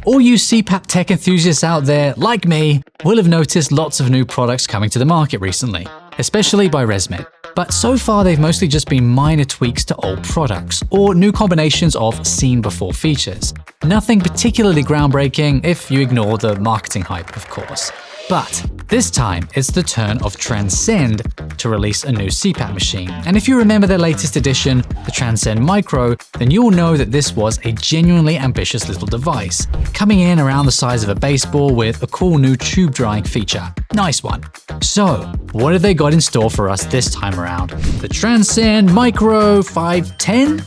all you CPAP tech enthusiasts out there, like me, will have noticed lots of new products coming to the market recently, especially by ResMed. But so far they've mostly just been minor tweaks to old products, or new combinations of seen-before features. Nothing particularly groundbreaking if you ignore the marketing hype, of course. But this time, it's the turn of Transcend to release a new CPAP machine. And if you remember their latest edition, the Transcend Micro, then you'll know that this was a genuinely ambitious little device, coming in around the size of a baseball with a cool new tube drying feature. Nice one. So, what have they got in store for us this time around? The Transcend Micro 510?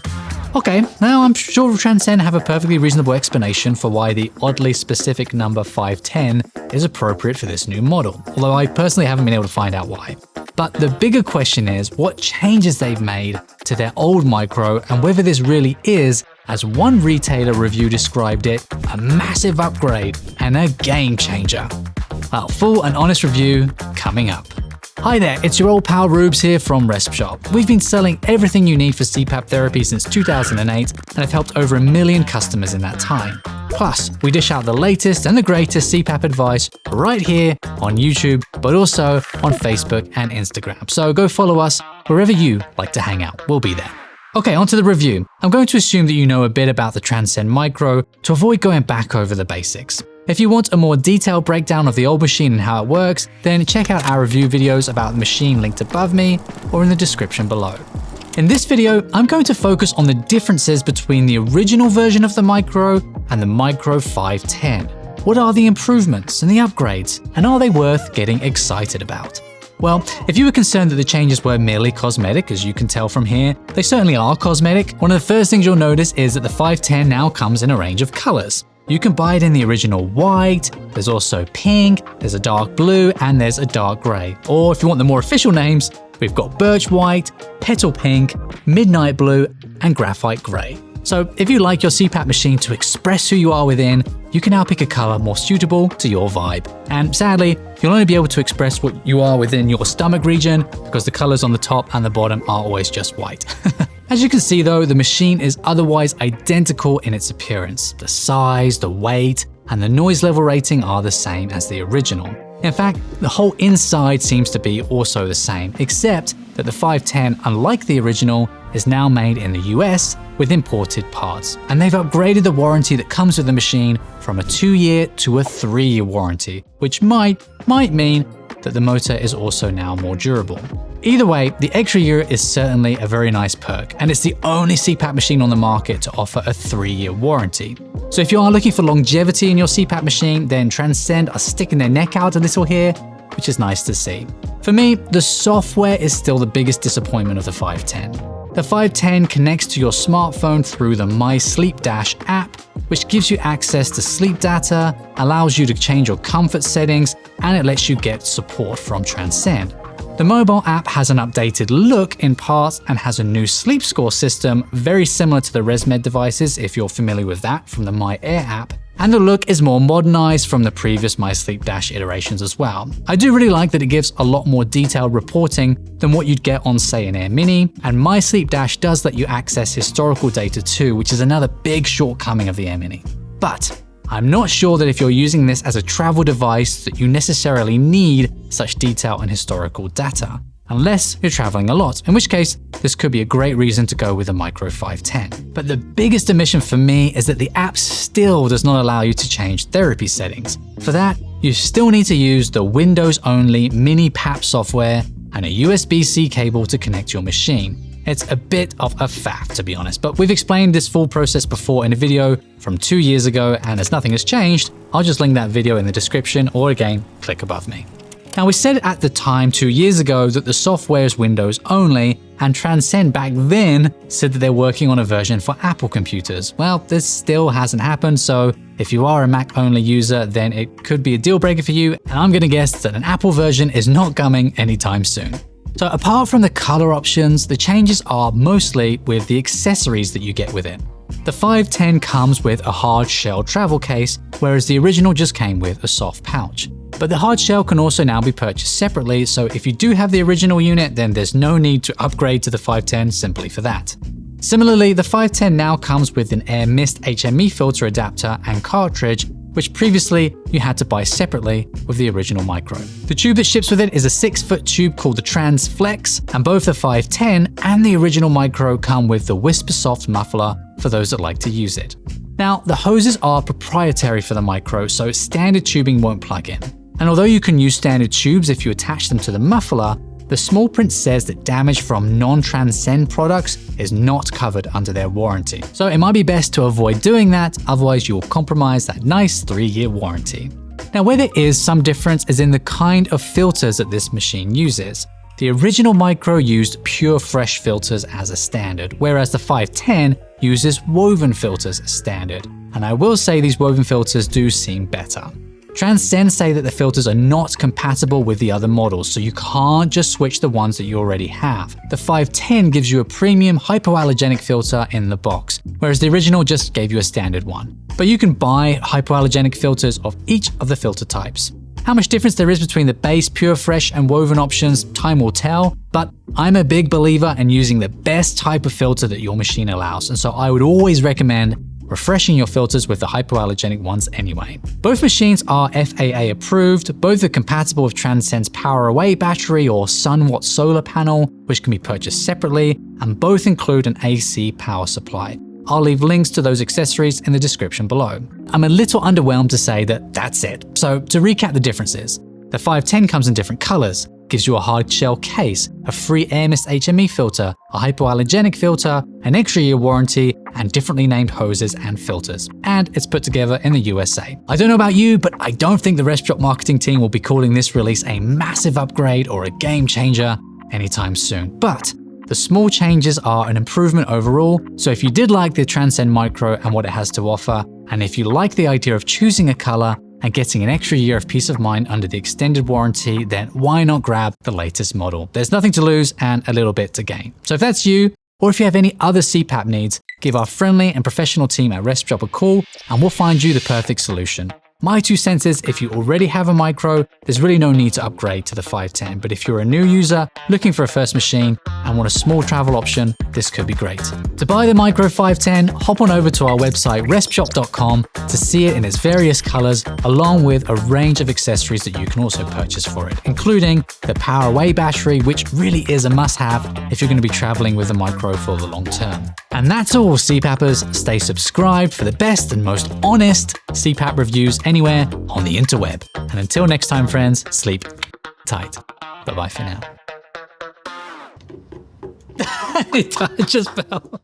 Okay, now I'm sure Transcend have a perfectly reasonable explanation for why the oddly specific number 510 is appropriate for this new model, although I personally haven't been able to find out why. But the bigger question is what changes they've made to their old Micro and whether this really is, as one retailer review described it, a massive upgrade and a game changer. Well, full and honest review coming up. Hi there, it's your old pal Rubes here from RespShop. We've been selling everything you need for CPAP therapy since 2008 and have helped over 1 million customers in that time. Plus, we dish out the latest and the greatest CPAP advice right here on YouTube, but also on Facebook and Instagram. So go follow us wherever you like to hang out. We'll be there. Okay, on to the review. I'm going to assume that you know a bit about the Transcend Micro to avoid going back over the basics. If you want a more detailed breakdown of the old machine and how it works, then check out our review videos about the machine linked above me or in the description below. In this video, I'm going to focus on the differences between the original version of the Micro and the Micro 510. What are the improvements and the upgrades, and are they worth getting excited about? Well, if you were concerned that the changes were merely cosmetic, as you can tell from here, they certainly are cosmetic. One of the first things you'll notice is that the 510 now comes in a range of colors. You can buy it in the original white, there's also pink, there's a dark blue, and there's a dark gray. Or if you want the more official names, we've got birch white, petal pink, midnight blue, and graphite gray. So if you like your CPAP machine to express who you are within, you can now pick a color more suitable to your vibe. And sadly, you'll only be able to express what you are within your stomach region because the colors on the top and the bottom are always just white. As you can see though, the machine is otherwise identical in its appearance. The size, the weight, and the noise level rating are the same as the original. In fact, the whole inside seems to be also the same, except that the 510, unlike the original, is now made in the US with imported parts. And they've upgraded the warranty that comes with the machine from a 2-year to a 3-year warranty, which might mean that the motor is also now more durable. Either way, the extra year is certainly a very nice perk, and it's the only CPAP machine on the market to offer a 3-year warranty. So if you are looking for longevity in your CPAP machine, then Transcend are sticking their neck out a little here, which is nice to see. For me, the software is still the biggest disappointment of the 510. The 510 connects to your smartphone through the MySleepDash app, which gives you access to sleep data, allows you to change your comfort settings, and it lets you get support from Transcend. The mobile app has an updated look in parts and has a new sleep score system very similar to the ResMed devices if you're familiar with that from the My Air app. And the look is more modernized from the previous MySleepDash iterations as well. I do really like that it gives a lot more detailed reporting than what you'd get on, say, an Air Mini, and MySleepDash does let you access historical data too, which is another big shortcoming of the Air Mini. But I'm not sure that if you're using this as a travel device that you necessarily need such detail and historical data, unless you're traveling a lot, in which case this could be a great reason to go with a Micro 510. But the biggest omission for me is that the app still does not allow you to change therapy settings. For that, you still need to use the Windows-only mini PAP software and a USB-C cable to connect your machine. It's a bit of a faff, to be honest, but we've explained this full process before in a video from 2 years ago, and as nothing has changed, I'll just link that video in the description, or again, click above me. Now, we said at the time 2 years ago that the software is Windows only, and Transcend back then said that they're working on a version for Apple computers. Well, this still hasn't happened, so if you are a Mac only user, then it could be a deal breaker for you, and I'm gonna guess that an Apple version is not coming anytime soon. So apart from the color options, the changes are mostly with the accessories that you get with it. The 510 comes with a hard shell travel case, whereas the original just came with a soft pouch. But the hard shell can also now be purchased separately, so if you do have the original unit, then there's no need to upgrade to the 510 simply for that. Similarly, the 510 now comes with an air mist HME filter adapter and cartridge, which previously you had to buy separately with the original Micro. The tube that ships with it is a 6-foot tube called the Trans Flex, and both the 510 and the original Micro come with the Whisper Soft muffler for those that like to use it. Now, the hoses are proprietary for the Micro, so standard tubing won't plug in. And although you can use standard tubes if you attach them to the muffler, the small print says that damage from non-Transcend products is not covered under their warranty. So it might be best to avoid doing that, otherwise you'll compromise that nice 3-year warranty. Now, where there is some difference is in the kind of filters that this machine uses. The original Micro used pure fresh filters as a standard, whereas the 510 uses woven filters as standard. And I will say these woven filters do seem better. Transcend say that the filters are not compatible with the other models, so you can't just switch the ones that you already have. The 510 gives you a premium hypoallergenic filter in the box, whereas the original just gave you a standard one. But you can buy hypoallergenic filters of each of the filter types. How much difference there is between the base, pure fresh, and woven options, time will tell, but I'm a big believer in using the best type of filter that your machine allows, and so I would always recommend refreshing your filters with the hypoallergenic ones anyway. Both machines are FAA approved, both are compatible with Transcend's Power Away battery or SunWatt solar panel, which can be purchased separately, and both include an AC power supply. I'll leave links to those accessories in the description below. I'm a little underwhelmed to say that that's it. So to recap the differences, the 510 comes in different colors, gives you a hard shell case, a free air mist HME filter, a hypoallergenic filter, an extra year warranty, and differently named hoses and filters. And it's put together in the USA. I don't know about you, but I don't think the RespShop marketing team will be calling this release a massive upgrade or a game changer anytime soon. But the small changes are an improvement overall, so if you did like the Transcend Micro and what it has to offer, and if you like the idea of choosing a color and getting an extra year of peace of mind under the extended warranty, then why not grab the latest model? There's nothing to lose and a little bit to gain. So if that's you, or if you have any other CPAP needs, give our friendly and professional team at RespShop a call and we'll find you the perfect solution. My 2 cents is if you already have a Micro, there's really no need to upgrade to the 510, but if you're a new user looking for a first machine and want a small travel option, this could be great. To buy the Micro 510, hop on over to our website respshop.com to see it in its various colors, along with a range of accessories that you can also purchase for it, including the Power Away battery, which really is a must-have if you're going to be traveling with the Micro for the long term. And that's all, CPAPers. Stay subscribed for the best and most honest CPAP reviews anywhere on the interweb. And until next time, friends, sleep tight. Bye-bye for now. It just fell.